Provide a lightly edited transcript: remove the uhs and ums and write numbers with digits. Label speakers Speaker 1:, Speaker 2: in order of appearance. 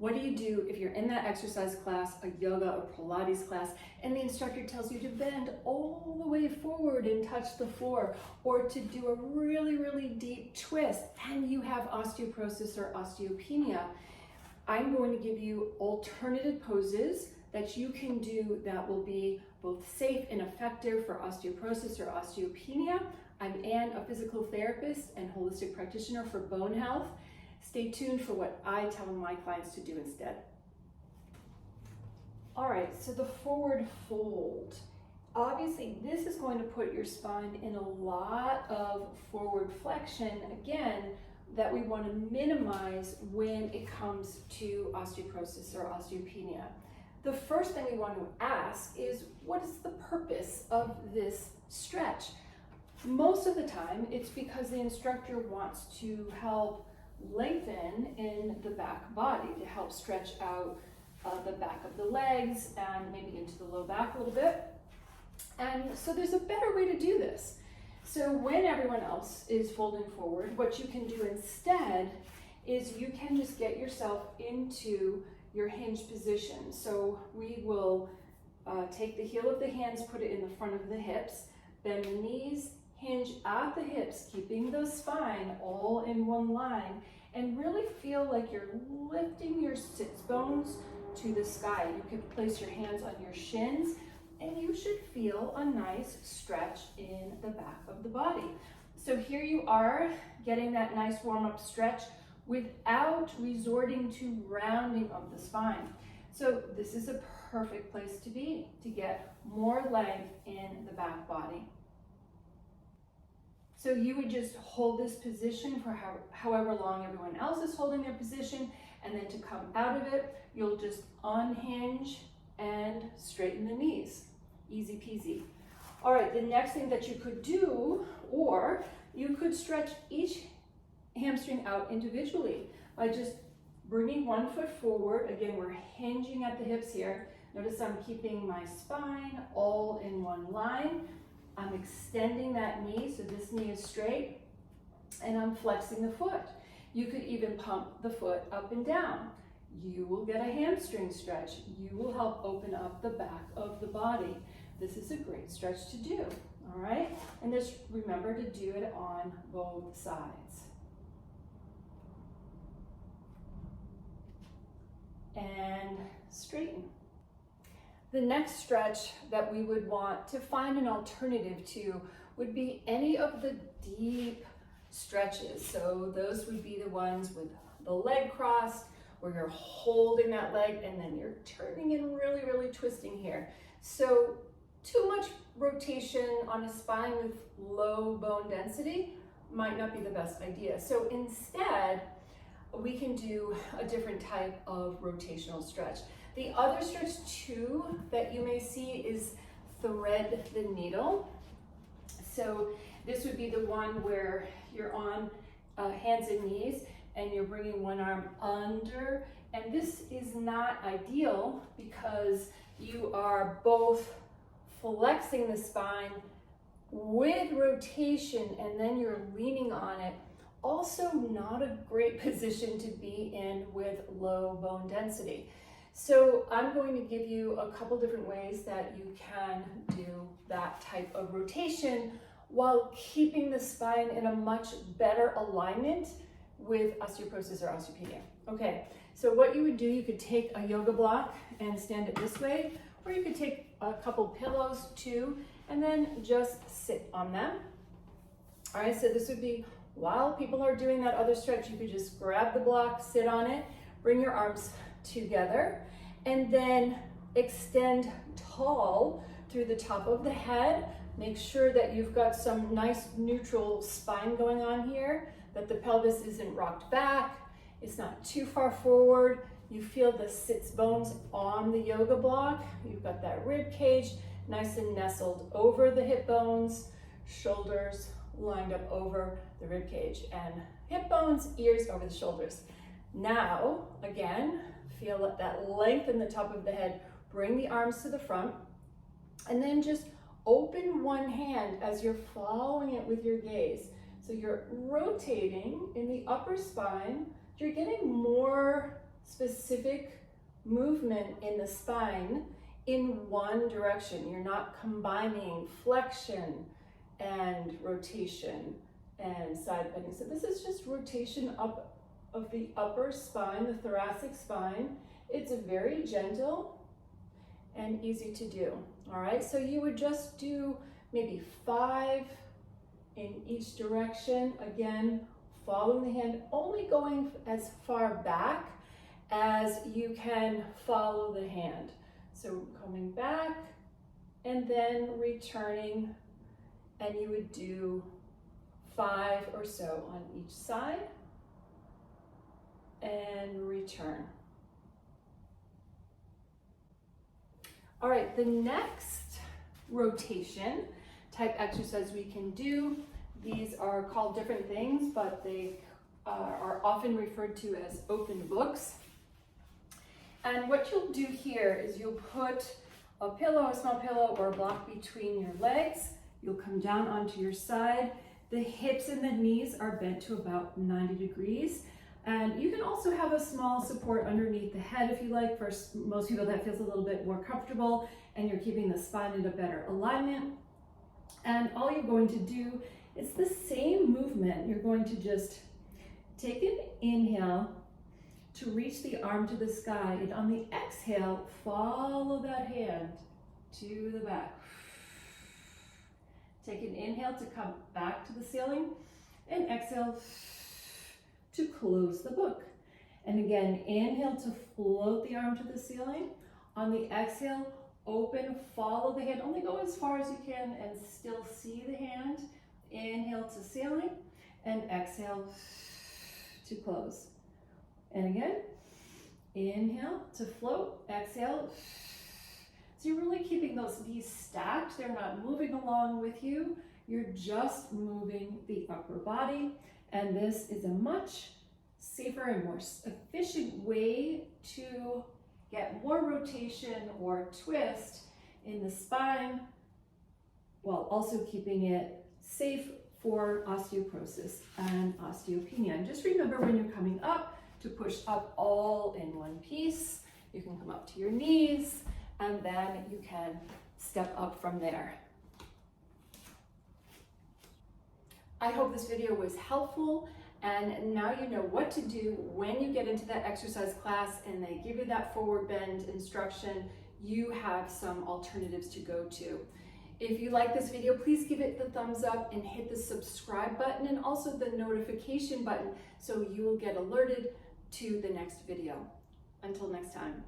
Speaker 1: What do you do if you're in that exercise class, a yoga or Pilates class, and the instructor tells you to bend all the way forward and touch the floor, or to do a really, really deep twist, and you have osteoporosis or osteopenia? I'm going to give you alternative poses that you can do that will be both safe and effective for osteoporosis or osteopenia. I'm Anne, a physical therapist and holistic practitioner for bone health. Stay tuned for what I tell my clients to do instead. All right, so the forward fold. Obviously, this is going to put your spine in a lot of forward flexion, again, that we want to minimize when it comes to osteoporosis or osteopenia. The first thing we want to ask is, what is the purpose of this stretch? Most of the time, it's because the instructor wants to help lengthen in the back body, to help stretch out the back of the legs and maybe into the low back a little bit. And so there's a better way to do this. So when everyone else is folding forward, what you can do instead is you can just get yourself into your hinge position. So we will take the heel of the hands, put it in the front of the hips, bend the knees, hinge at the hips, keeping the spine all in one line, and really feel like you're lifting your sits bones to the sky. You can place your hands on your shins, and you should feel a nice stretch in the back of the body. So here you are, getting that nice warm-up stretch without resorting to rounding of the spine. So this is a perfect place to be, to get more length in the back body. So you would just hold this position for however long everyone else is holding their position, and then to come out of it, you'll just unhinge and straighten the knees. Easy peasy. All right, the next thing that you could do, or you could stretch each hamstring out individually by just bringing one foot forward. Again, we're hinging at the hips here. Notice I'm keeping my spine all in one line. I'm extending that knee, so this knee is straight, and I'm flexing the foot. You could even pump the foot up and down. You will get a hamstring stretch. You will help open up the back of the body. This is a great stretch to do, all right? And just remember to do it on both sides. And straighten. The next stretch that we would want to find an alternative to would be any of the deep stretches. So those would be the ones with the leg crossed, where you're holding that leg and then you're turning and really, really twisting here. So too much rotation on a spine with low bone density might not be the best idea. So instead, we can do a different type of rotational stretch. The other stretch too that you may see is thread the needle. So this would be the one where you're on hands and knees and you're bringing one arm under. And this is not ideal because you are both flexing the spine with rotation and then you're leaning on it. Also not a great position to be in with low bone density. So I'm going to give you a couple different ways that you can do that type of rotation while keeping the spine in a much better alignment with osteoporosis or osteopenia. Okay, so what you would do, you could take a yoga block and stand it this way, or you could take a couple pillows too, and then just sit on them. All right, so this would be, while people are doing that other stretch, you could just grab the block, sit on it, bring your arms together, and then extend tall through the top of the head. Make sure that you've got some nice neutral spine going on here, that the pelvis isn't rocked back, it's not too far forward. You feel the sits bones on the yoga block. You've got that rib cage nice and nestled over the hip bones, shoulders lined up over the rib cage, and hip bones, ears over the shoulders. Now, again, feel that length in the top of the head. Bring the arms to the front, and then just open one hand as you're following it with your gaze. So you're rotating in the upper spine. You're getting more specific movement in the spine in one direction. You're not combining flexion and rotation and side bending. So this is just rotation up of the upper spine, the thoracic spine. It's very gentle and easy to do. All right, so you would just do maybe 5 in each direction. Again, following the hand, only going as far back as you can follow the hand. So coming back and then returning, and you would do 5 or so on each side and return. All right, the next rotation type exercise we can do, these are called different things, but they are often referred to as open books. And what you'll do here is you'll put a pillow, a small pillow, or a block between your legs. You'll come down onto your side. The hips and the knees are bent to about 90 degrees. And you can also have a small support underneath the head if you like. For most people that feels a little bit more comfortable, and you're keeping the spine in a better alignment. And all you're going to do is the same movement. You're going to just take an inhale to reach the arm to the sky, and on the exhale, follow that hand to the back. Take an inhale to come back to the ceiling, and exhale to close the book. And again, inhale to float the arm to the ceiling. On the exhale, open, follow the hand, only go as far as you can and still see the hand. Inhale to ceiling, and exhale to close. And again, inhale to float, exhale. So you're really keeping those knees stacked. They're not moving along with you. You're just moving the upper body. And this is a much safer and more efficient way to get more rotation or twist in the spine while also keeping it safe for osteoporosis and osteopenia. And just remember, when you're coming up, to push up all in one piece. You can come up to your knees, and then you can step up from there. I hope this video was helpful, and now you know what to do when you get into that exercise class and they give you that forward bend instruction. You have some alternatives to go to. If you like this video, please give it the thumbs up and hit the subscribe button and also the notification button so you will get alerted to the next video. Until next time.